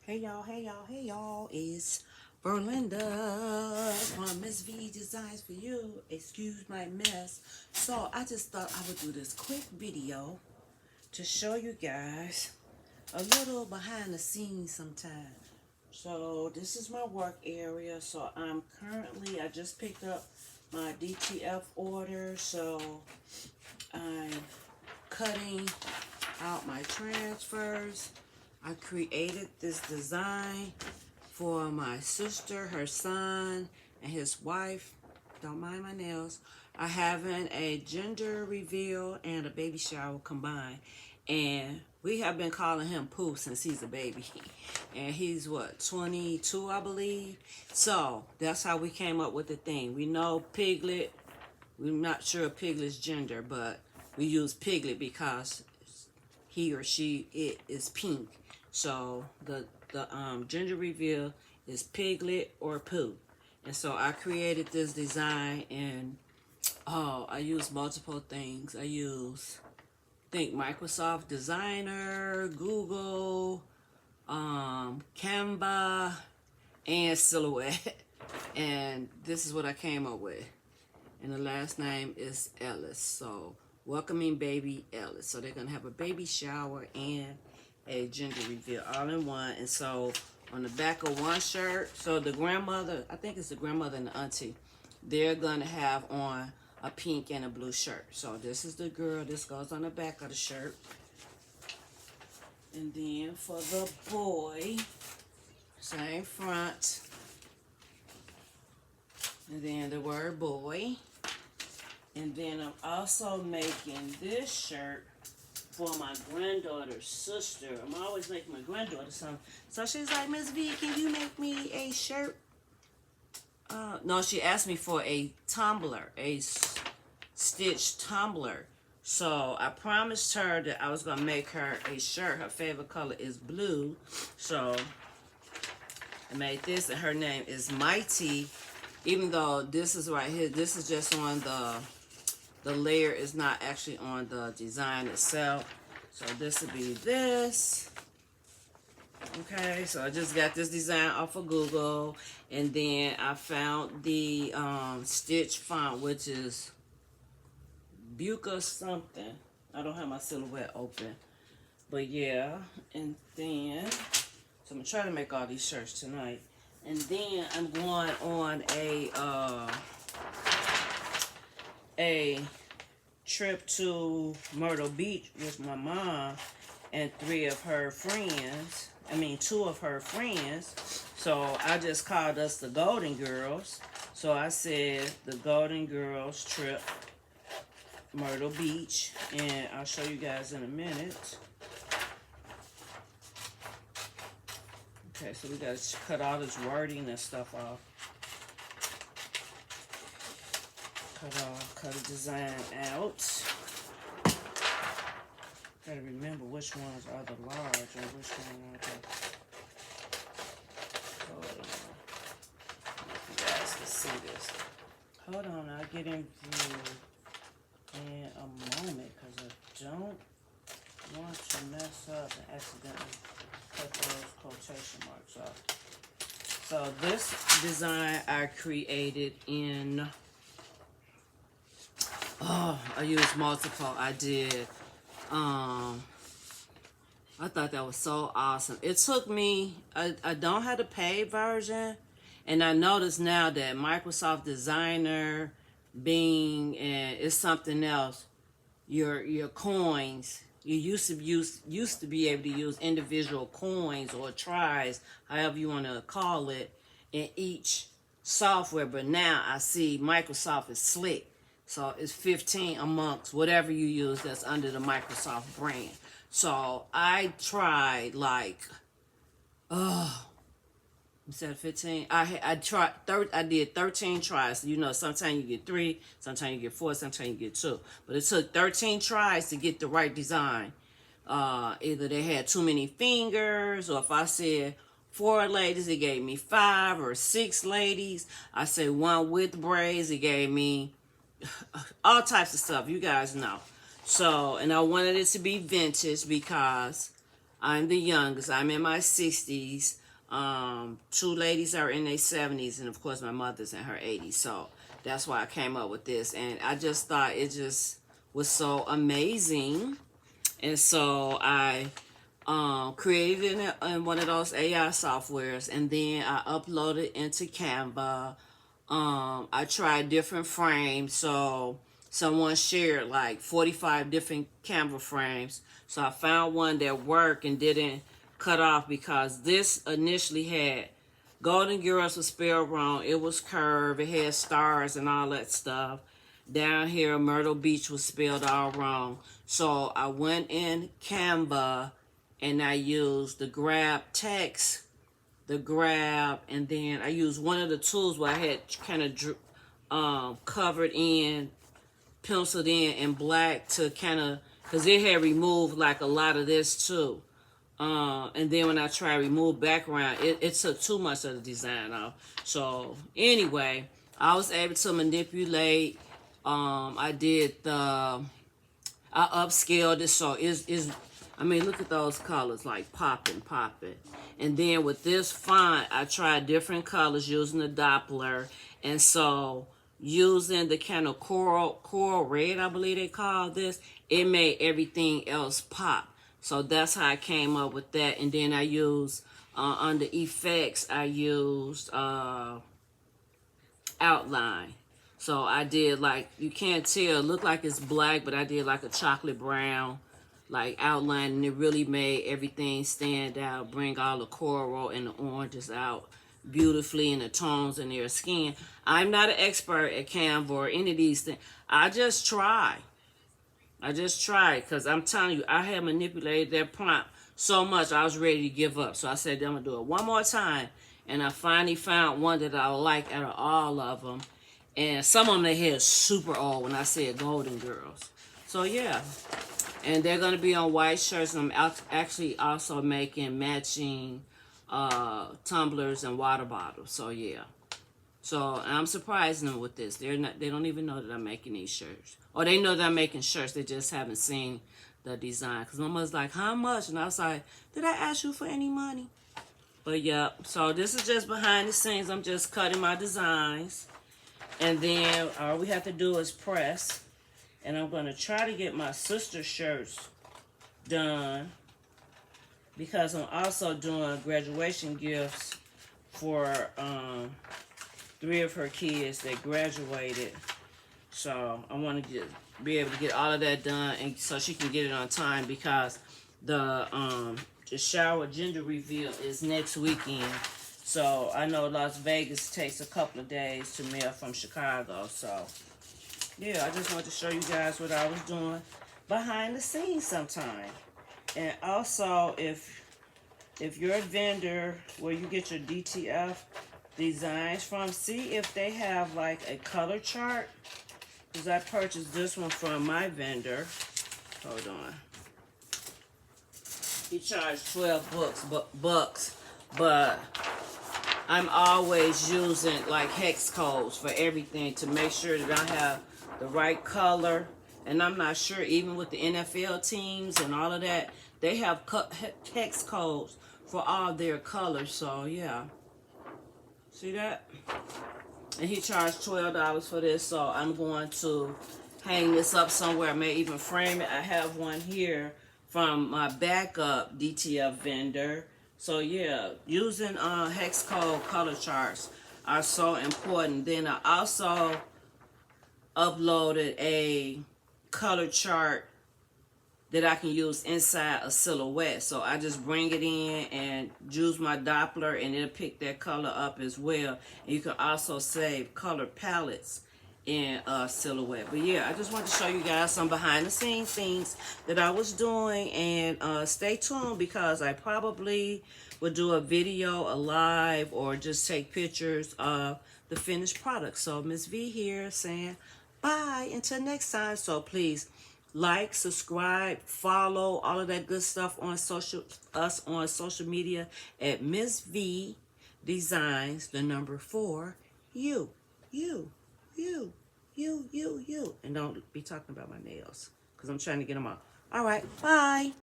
Hey y'all, hey y'all, hey y'all, it's Berlinda from Miss V Designs for You. Excuse my mess. So I just thought I would do this quick video to show you guys a little behind the scenes sometime. So this is my work area. So I just picked up my DTF order. So I'm cutting out my transfers. I created this design for my sister, her son, and his wife. Don't mind my nails. I having a gender reveal and a baby shower combined. And we have been calling him Pooh since he's a baby. And he's what, 22, I believe? So that's how we came up with the thing. We know Piglet. We're not sure of Piglet's gender, but we use Piglet because he or she, it is pink. So the gender reveal is Piglet or Pooh. And so I created this design, and I use multiple things. I think Microsoft Designer, Google, Canva, and Silhouette. And this is what I came up with. And the last name is Ellis. So welcoming baby Ellis. So they're gonna have a baby shower and a gender reveal all in one. And so on the back of one shirt, so the grandmother, I think it's the grandmother and the auntie, they're gonna have on a pink and a blue shirt. So this is the girl. This goes on the back of the shirt. And then for the boy, same front. And then the word boy. And then I'm also making this shirt for my granddaughter's sister. I'm always making my granddaughter something. So she's like, Miss V, can you make me a shirt? No, she asked me for a tumbler, a stitched tumbler. So I promised her that I was going to make her a shirt. Her favorite color is blue. So I made this, and her name is Mighty. Even though this is right here, this is just on the layer is not actually on the design itself. So this would be this. Okay, so I just got this design off of Google. And then I found the stitch font, which is Buca something. I don't have my Silhouette open. But yeah, and then, so I'm going to try to make all these shirts tonight. And then I'm going on a trip to Myrtle Beach with my mom and two of her friends. So I just called us the Golden Girls. So I said the Golden Girls trip, Myrtle Beach. And I'll show you guys in a minute. Okay, so we got to cut all this wording and stuff off. Cut a design out. Gotta remember which ones are the large and which one are the... Hold on. If you guys can see this. Hold on, I'll get in view in a moment because I don't want to mess up and accidentally cut those quotation marks off. So this design I created in... I used multiple. I did. I thought that was so awesome. It took me, I don't have the paid version, and I noticed now that Microsoft Designer, Bing, and it's something else. Your coins, you used to be able to use individual coins or tries, however you want to call it, in each software. But now I see Microsoft is slick. So it's 15 amongst whatever you use that's under the Microsoft brand. So I tried instead of 15, I did 13 tries. You know, sometimes you get 3, sometimes you get 4, sometimes you get 2. But it took 13 tries to get the right design. Either they had too many fingers, or if I said 4 ladies, it gave me 5, or 6 ladies. I said 1 with braids, it gave me all types of stuff, you guys know. So, and I wanted it to be vintage because I'm the youngest. I'm in my 60s. Two ladies are in their 70s, and of course my mother's in her 80s. So that's why I came up with this, and I just thought it just was so amazing, and so I created it in one of those AI softwares, and then I uploaded into Canva. I tried different frames, so someone shared like 45 different Canva frames. So I found one that worked and didn't cut off, because this initially had Golden Girls was spelled wrong. It was curved. It had stars and all that stuff. Down here, Myrtle Beach was spelled all wrong. So I went in Canva and I used the grab text, and then I used one of the tools where I had kind of covered in, penciled in black to kind of, because it had removed like a lot of this too. And then when I tried to remove background, it took too much of the design off. So anyway, I was able to manipulate. I upscaled it, so I mean, look at those colors, like popping. And then with this font, I tried different colors using the Doppler. And so using the kind of coral red, I believe they call this, it made everything else pop. So that's how I came up with that. And then I used, under effects, I used outline. So I did, like, you can't tell, it looked like it's black, but I did like a chocolate brown like outline, and it really made everything stand out, bring all the coral and the oranges out beautifully, in the tones in their skin. I'm not an expert at Canva or any of these things. I just try, because I'm telling you, I had manipulated that prompt so much I was ready to give up. So I said, I'm gonna do it one more time, and I finally found one that I like out of all of them. And some of them, they had super old when I said Golden Girls. So yeah. And they're going to be on white shirts. And I'm actually also making matching tumblers and water bottles. So yeah. So I'm surprising them with this. They don't even know that I'm making these shirts. Or they know that I'm making shirts. They just haven't seen the design. Because Mama's like, how much? And I was like, did I ask you for any money? But yeah. So this is just behind the scenes. I'm just cutting my designs. And then all we have to do is press. And I'm going to try to get my sister's shirts done, because I'm also doing graduation gifts for 3 of her kids that graduated. So I want to be able to get all of that done, and so she can get it on time, because the shower gender reveal is next weekend. So I know Las Vegas takes a couple of days to mail from Chicago. So yeah, I just wanted to show you guys what I was doing behind the scenes sometime. And also, if you're a vendor where you get your DTF designs from, see if they have like a color chart. Because I purchased this one from my vendor. Hold on. He charged 12 bucks, but I'm always using like hex codes for everything to make sure that I have the right color. And I'm not sure, even with the NFL teams and all of that, they have hex codes for all their colors. So yeah, see that? And he charged $12 for this. So I'm going to hang this up somewhere. I may even frame it. I have one here from my backup DTF vendor. So yeah, using hex code color charts are so important. Then I also uploaded a color chart that I can use inside a silhouette. So I just bring it in and use my Doppler, and it'll pick that color up as well. And you can also save color palettes in silhouette. But yeah, I just want to show you guys some behind the scenes things that I was doing. And stay tuned, because I probably will do a video, a live, or just take pictures of the finished product. So Miss V here saying bye until next time. So please like, subscribe, follow, all of that good stuff on social media at Miss V Designs, the number 4, you. And don't be talking about my nails, because I'm trying to get them off. All right, bye.